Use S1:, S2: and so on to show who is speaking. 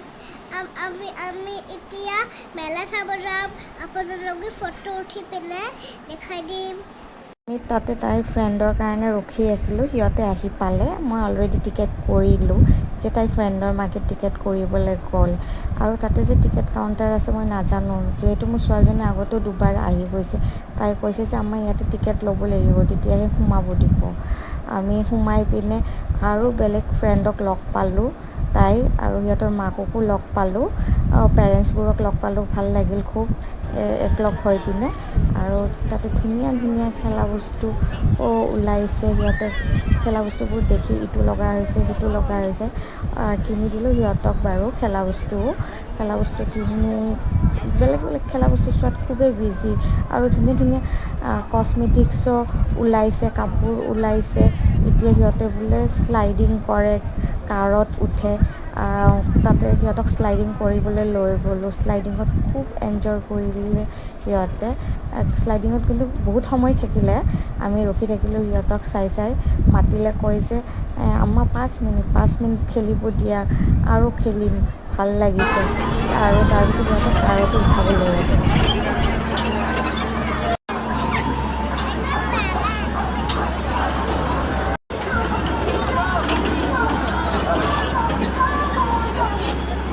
S1: friends আমি এতিয়া মেলা চাব যাম আপোনালোকে ফটো উঠি পিনে দেখাই দিম
S2: আমি তাতে তাইৰ ফ্ৰেণ্ডৰ কাৰণে ৰখি আছিলোঁ সিহঁতে আহি পালে মই অলৰেডি টিকেট কৰিলোঁ যে তাইৰ ফ্ৰেণ্ডৰ মাকে টিকেট কৰিবলৈ গ'ল আৰু তাতে যে টিকেট কাউণ্টাৰ আছে মই নাজানো যিহেতু মোৰ ছোৱালীজনী আগতেও দুবাৰ আহি গৈছে তাই কৈছে যে আমাৰ ইয়াতে টিকেট ল'ব লাগিব তেতিয়াহে সোমাব দিব আমি সোমাই পিনে আৰু বেলেগ ফ্ৰেণ্ডক লগ পালোঁ তাইৰ আৰু সিহঁতৰ মাককো লগ পালোঁ পেৰেণ্টছবোৰক লগ পালোঁ ভাল লাগিল খুব একলগ হৈ পিনে আৰু তাতে ধুনীয়া ধুনীয়া খেলা বস্তু ওলাইছে সিহঁতে খেলা বস্তুবোৰ দেখি ইটো লগা হৈছে সিটো লগা হৈছে কিনি দিলোঁ সিহঁতক বাৰু খেলা বস্তু কিনি বেলেগ বেলেগ খেলা বস্তু চোৱাত খুবেই বিজি আৰু ধুনীয়া ধুনীয়া কছমেটিক্সো ওলাইছে কাপোৰ ওলাইছে এতিয়া সিহঁতে বোলে শ্লাইডিং কৰে কাৰত উঠে তাতে সিহঁতক শ্লাইডিং কৰিবলৈ লৈ গ'লোঁ শ্লাইডিঙত খুব এনজয় কৰিলে সিহঁতে শ্লাইডিঙত কিন্তু বহুত সময় থাকিলে আমি ৰখি থাকিলোঁ সিহঁতক চাই চাই মাতিলে কয় যে আমাৰ 5 মিনিট খেলিব দিয়া আৰু খেলিম ভাল লাগিছে আৰু তাৰপিছত সিহঁতক কাৰতো উঠাব লৈ আহিলোঁ